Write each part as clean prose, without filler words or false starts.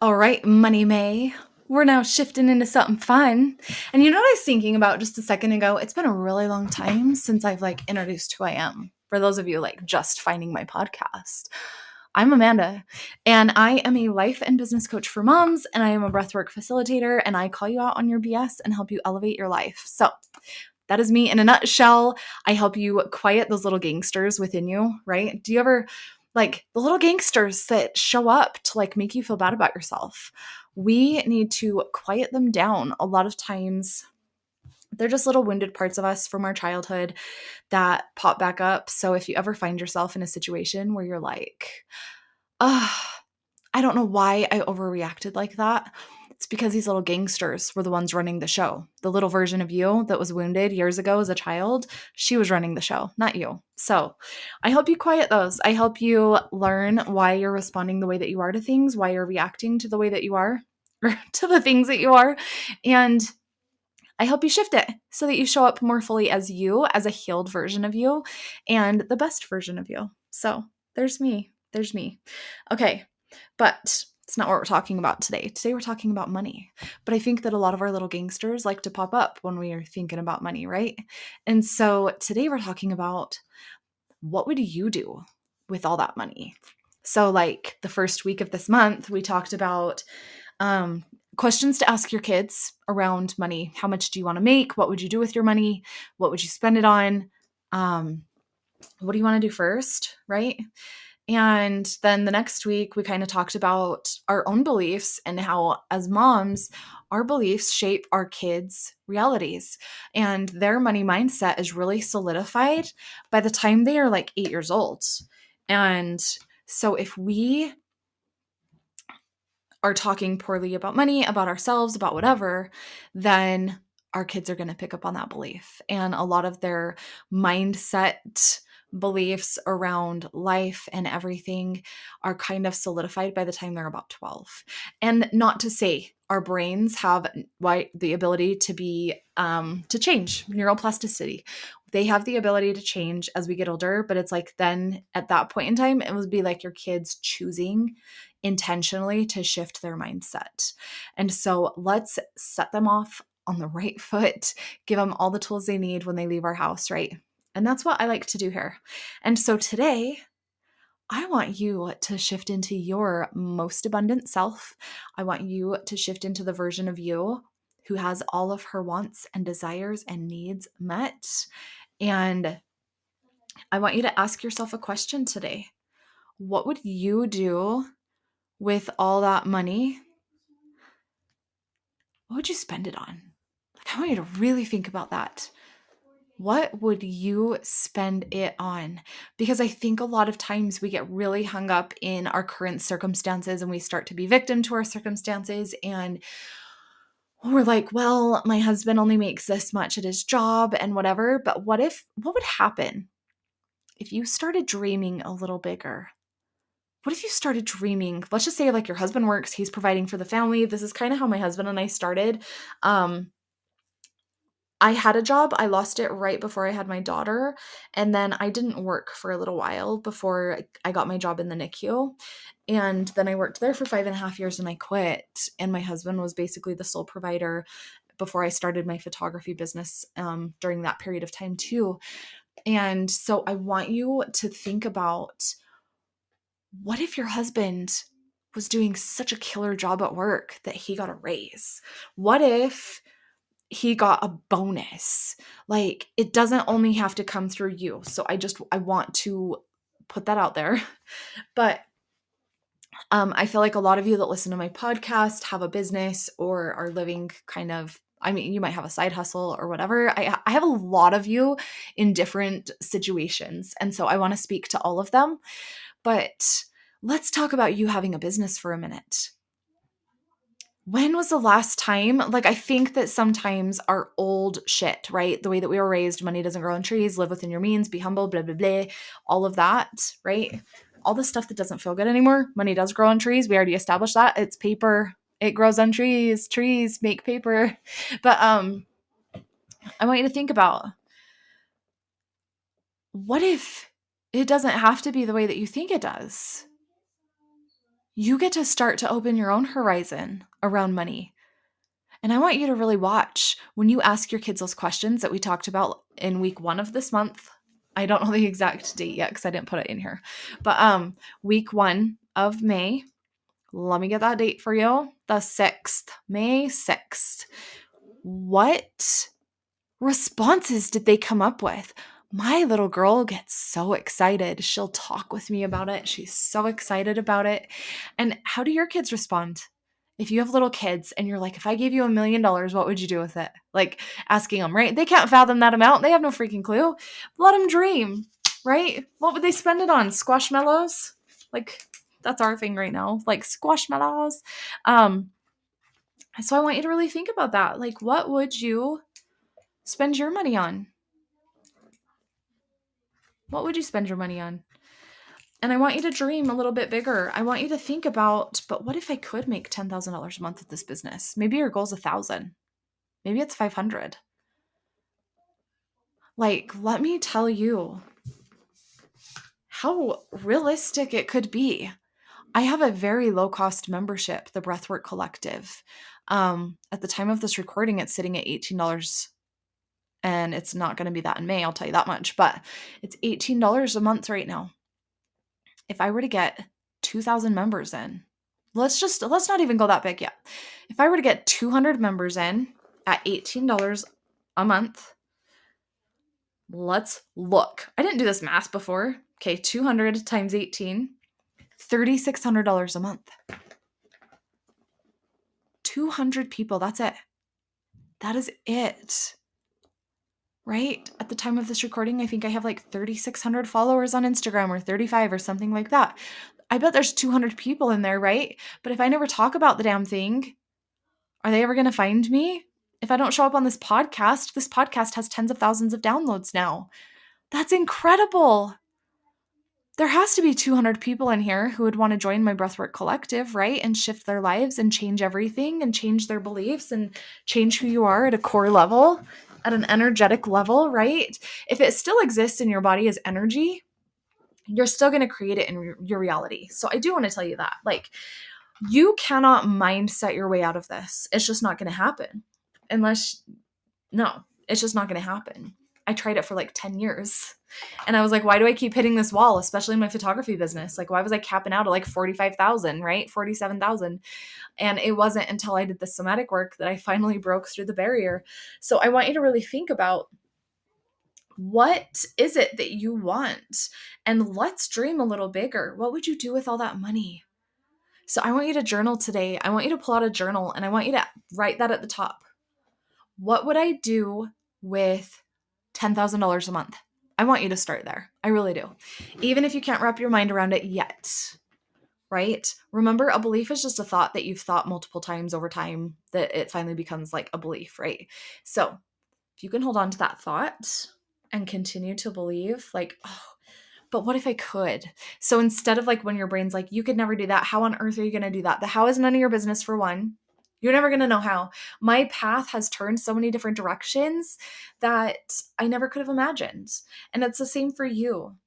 All right, Money May. We're now shifting into something fun. And you know what I was thinking about just a second ago? It's been a really long time since I've introduced who I am. For those of you just finding my podcast. I'm Amanda, and I am a life and business coach for moms, and I am a breathwork facilitator, and I call you out on your BS and help you elevate your life. So, that is me in a nutshell. I help you quiet those little gangsters within you, right? Do you ever the little gangsters that show up to make you feel bad about yourself? We need to quiet them down. A lot of times they're just little wounded parts of us from our childhood that pop back up. So if you ever find yourself in a situation where you're like, oh, I don't know why I overreacted like that. It's because these little gangsters were the ones running the show. The little version of you that was wounded years ago as a child, she was running the show, not you. So I help you quiet those. I help you learn why you're responding the way that you are to things, why you're reacting to the way that you are, or to the things that you are. And I help you shift it so that you show up more fully as you, as a healed version of you, and the best version of you. So there's me. There's me. Okay. But it's not what we're talking about today. Today we're talking about money. But I think that a lot of our little gangsters like to pop up when we are thinking about money, right? And so today we're talking about what would you do with all that money? So the first week of this month, we talked about questions to ask your kids around money. How much do you want to make? What would you do with your money? What would you spend it on? What do you want to do first, right? And then the next week, we kind of talked about our own beliefs and how, as moms, our beliefs shape our kids' realities. And their money mindset is really solidified by the time they are 8 years old. And so if we are talking poorly about money, about ourselves, about whatever, then our kids are going to pick up on that belief. And a lot of their mindset beliefs around life and everything are kind of solidified by the time they're about 12. And not to say our brains have the ability to be to change, neuroplasticity. They have the ability to change as we get older, but it's then at that point in time, it would be your kids choosing intentionally to shift their mindset. And so let's set them off on the right foot, give them all the tools they need when they leave our house, right? And that's what I like to do here. And so today, I want you to shift into your most abundant self. I want you to shift into the version of you who has all of her wants and desires and needs met. And I want you to ask yourself a question today. What would you do with all that money? What would you spend it on? I want you to really think about that. What would you spend it on? Because I think a lot of times we get really hung up in our current circumstances and we start to be victim to our circumstances. And we're like, well, my husband only makes this much at his job and whatever. But what would happen if you started dreaming a little bigger? What if you started dreaming? Let's just say your husband works, he's providing for the family. This is kind of how my husband and I started. I had a job. I lost it right before I had my daughter. And then I didn't work for a little while before I got my job in the NICU. And then I worked there for 5.5 years and I quit. And my husband was basically the sole provider before I started my photography business during that period of time too. And so I want you to think about, what if your husband was doing such a killer job at work that he got a raise? What if he got a bonus? It doesn't only have to come through you. So I want to put that out there. But I feel like a lot of you that listen to my podcast have a business or are living you might have a side hustle or whatever. I have a lot of you in different situations. And so I want to speak to all of them. But let's talk about you having a business for a minute. When was the last time? I think that sometimes our old shit, right? The way that we were raised, money doesn't grow on trees, live within your means, be humble, blah, blah, blah, all of that, right? All the stuff that doesn't feel good anymore. Money does grow on trees. We already established that. It's paper. It grows on trees. Trees make paper. But I want you to think about, what if it doesn't have to be the way that you think it does? You get to start to open your own horizon around money. And I want you to really watch when you ask your kids those questions that we talked about in week 1 of this month. I don't know the exact date yet because I didn't put it in here. But week 1 of May, let me get that date for you. The 6th, May 6th. What responses did they come up with? My little girl gets so excited. She'll talk with me about it. She's so excited about it. And how do your kids respond? If you have little kids and you're like, if I gave you $1 million, what would you do with it? Like asking them, right? They can't fathom that amount. They have no freaking clue. Let them dream, right? What would they spend it on? Squashmallows? Like that's our thing right now. Like squashmallows. So I want you to really think about that. Like, what would you spend your money on? What would you spend your money on? And I want you to dream a little bit bigger. I want you to think about, but what if I could make $10,000 a month with this business? Maybe your goal's 1,000. Maybe it's 500. Like, let me tell you how realistic it could be. I have a very low cost membership, the Breathwork Collective. At the time of this recording, it's sitting at $18. And it's not going to be that in May, I'll tell you that much. But it's $18 a month right now. If I were to get 2,000 members in, let's not even go that big yet. If I were to get 200 members in at $18 a month, let's look. I didn't do this math before. Okay, 200 times 18, $3,600 a month. 200 people, that's it. That is it. Right? At the time of this recording, I think I have like 3,600 followers on Instagram or 35 or something like that. I bet there's 200 people in there, right? But if I never talk about the damn thing, are they ever going to find me? If I don't show up on this podcast has tens of thousands of downloads now. That's incredible. There has to be 200 people in here who would want to join my Breathwork Collective, right? And shift their lives and change everything and change their beliefs and change who you are at a core level, at an energetic level, right? If it still exists in your body as energy, you're still going to create it in your reality. So I do want to tell you that. Like, you cannot mindset your way out of this. It's just not going to happen. No, it's just not going to happen. I tried it for like 10 years. And I was like, why do I keep hitting this wall, especially in my photography business? Like, why was I capping out at like 45,000, right? 47,000. And it wasn't until I did the somatic work that I finally broke through the barrier. So I want you to really think about, what is it that you want? And let's dream a little bigger. What would you do with all that money? So I want you to journal today. I want you to pull out a journal and I want you to write that at the top. What would I do with $10,000 a month? I want you to start there. I really do. Even if you can't wrap your mind around it yet, right? Remember, a belief is just a thought that you've thought multiple times over time that it finally becomes like a belief, right? So if you can hold on to that thought and continue to believe, like, oh, but what if I could? So instead of like when your brain's like, you could never do that, how on earth are you going to do that? The how is none of your business, for one. You're never going to know how. My path has turned so many different directions that I never could have imagined. And it's the same for you.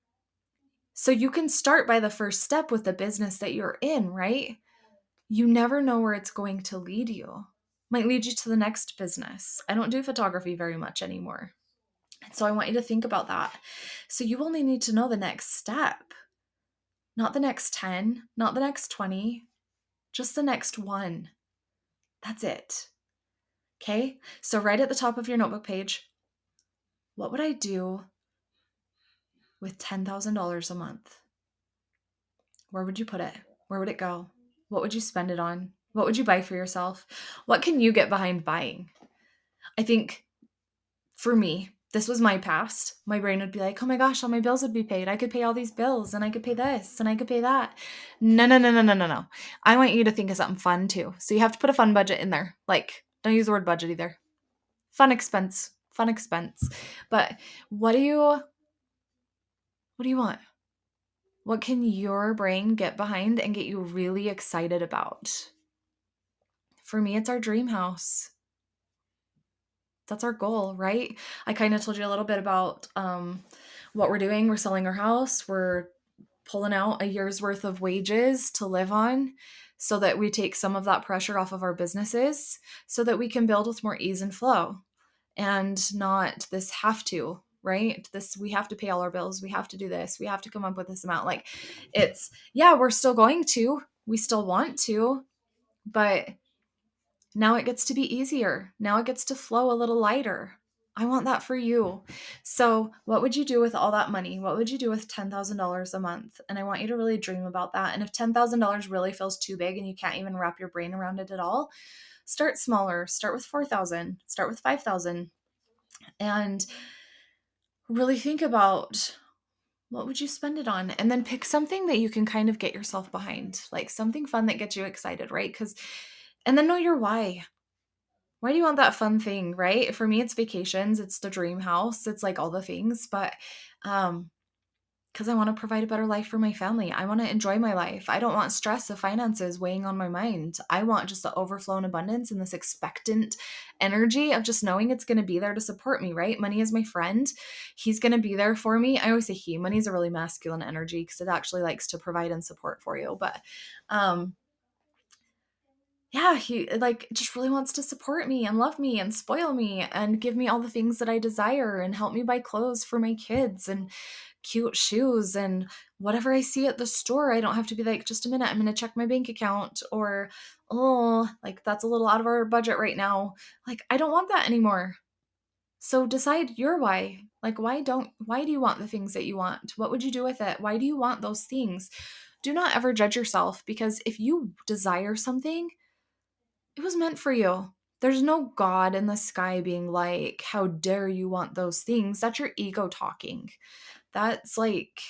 So you can start by the first step with the business that you're in, right? You never know where it's going to lead you. Might lead you to the next business. I don't do photography very much anymore. So I want you to think about that. So you only need to know the next step, not the next 10, not the next 20, just the next one. That's it. Okay? So right at the top of your notebook page, what would I do with $10,000 a month? Where would you put it? Where would it go? What would you spend it on? What would you buy for yourself? What can you get behind buying? I think for me, this was my past. My brain would be like, oh my gosh, all my bills would be paid. I could pay all these bills and I could pay this and I could pay that. No. I want you to think of something fun too. So you have to put a fun budget in there. Like, don't use the word budget either. Fun expense. But what do you want? What can your brain get behind and get you really excited about? For me, it's our dream house. That's our goal, right? I kind of told you a little bit about what we're doing. We're selling our house. We're pulling out a year's worth of wages to live on so that we take some of that pressure off of our businesses so that we can build with more ease and flow and not this have to, right? This, we have to pay all our bills. We have to do this. We have to come up with this amount. Like it's, yeah, we're still going to, we still want to, but now it gets to be easier. Now it gets to flow a little lighter. I want that for you. So, what would you do with all that money? What would you do with $10,000 a month? And I want you to really dream about that. And if $10,000 really feels too big and you can't even wrap your brain around it at all, start smaller. Start with 4,000, start with 5,000, and really think about what would you spend it on? And then pick something that you can kind of get yourself behind, like something fun that gets you excited, right? And then know your why. Why do you want that fun thing, right? For me, it's vacations, it's the dream house, it's like all the things, but um because I want to provide a better life for my family. I want to enjoy my life. I don't want stress of finances weighing on my mind. I want just the overflow and abundance and this expectant energy of just knowing it's going to be there to support me, right? Money is my friend. He's going to be there for me. I always say he. Money is a really masculine energy because it actually likes to provide and support for you. But um yeah, he like just really wants to support me and love me and spoil me and give me all the things that I desire and help me buy clothes for my kids and cute shoes and whatever I see at the store. I don't have to be like, just a minute, I'm going to check my bank account, or, oh, like that's a little out of our budget right now. Like, I don't want that anymore. So decide your why. Like, why do you want the things that you want? What would you do with it? Why do you want those things? Do not ever judge yourself, because if you desire something, it was meant for you. There's no God in the sky being like, how dare you want those things? That's your ego talking. That's like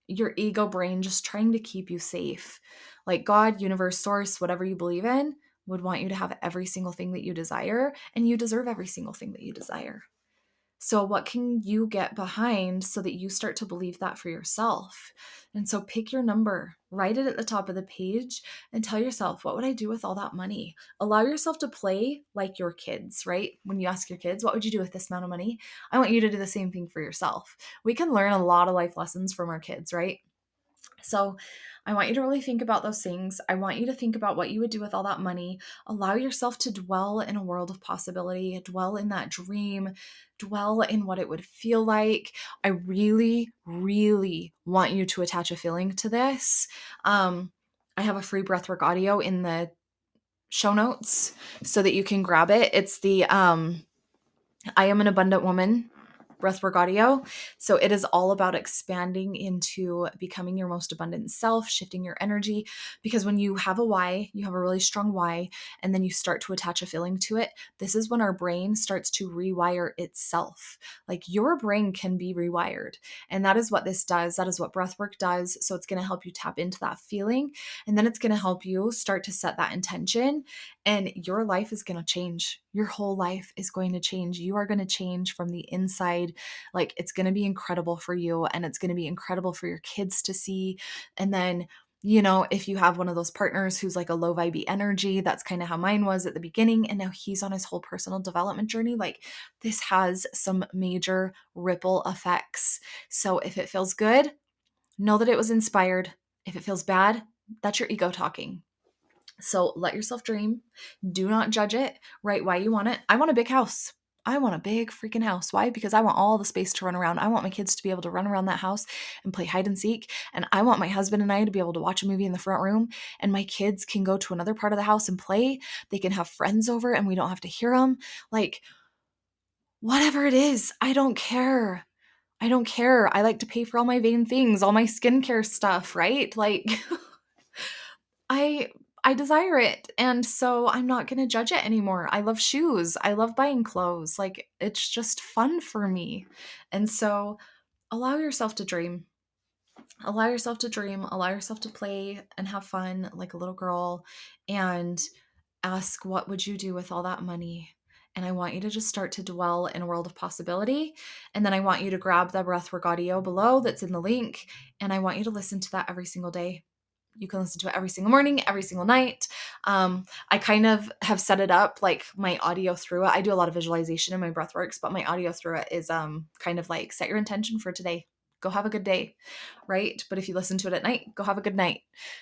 your ego brain just trying to keep you safe. Like God, universe, source, whatever you believe in, would want you to have every single thing that you desire, and you deserve every single thing that you desire. So, what can you get behind so that you start to believe that for yourself? And so, pick your number, write it at the top of the page, and tell yourself, what would I do with all that money? Allow yourself to play like your kids, right? When you ask your kids, what would you do with this amount of money? I want you to do the same thing for yourself. We can learn a lot of life lessons from our kids, right? So I want you to really think about those things. I want you to think about what you would do with all that money. Allow yourself to dwell in a world of possibility, dwell in that dream, dwell in what it would feel like. I really, really want you to attach a feeling to this. I have a free breathwork audio in the show notes so that you can grab it. It's the I Am an Abundant Woman breathwork audio. So it is all about expanding into becoming your most abundant self, shifting your energy. Because when you have a why, you have a really strong why, and then you start to attach a feeling to it, this is when our brain starts to rewire itself. Like your brain can be rewired. And that is what this does. That is what breathwork does. So it's going to help you tap into that feeling. And then it's going to help you start to set that intention. And your life is going to change. Your whole life is going to change. You are going to change from the inside. Like it's going to be incredible for you, and it's going to be incredible for your kids to see. And then, if you have one of those partners who's like a low vibe energy, that's kind of how mine was at the beginning. And now he's on his whole personal development journey. Like this has some major ripple effects. So if it feels good, know that it was inspired. If it feels bad, that's your ego talking. So let yourself dream. Do not judge it. Write why you want it. I want a big house. I want a big freaking house. Why? Because I want all the space to run around. I want my kids to be able to run around that house and play hide and seek. And I want my husband and I to be able to watch a movie in the front room. And my kids can go to another part of the house and play. They can have friends over and we don't have to hear them. Like, whatever it is, I don't care. I don't care. I like to pay for all my vain things, all my skincare stuff, right? Like, I I desire it, and so I'm not going to judge it anymore. I love shoes. I love buying clothes. Like it's just fun for me. And so allow yourself to dream. Allow yourself to dream, allow yourself to play and have fun like a little girl, and ask, what would you do with all that money? And I want you to just start to dwell in a world of possibility. And then I want you to grab the breathwork audio below that's in the link, and I want you to listen to that every single day. You can listen to it every single morning, every single night. I kind of have set it up like my audio through it. I do a lot of visualization in my breath works, but my audio through it is kind of like set your intention for today. go have a good day, right? But if you listen to it at night, go have a good night.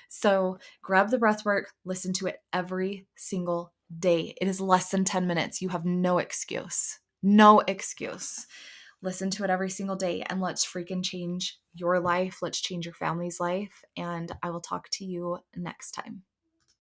So grab the breath work, listen to it every single day. It is less than 10 minutes. You have no excuse. No excuse. Listen to it every single day, and let's freaking change your life. Let's change your family's life. And I will talk to you next time.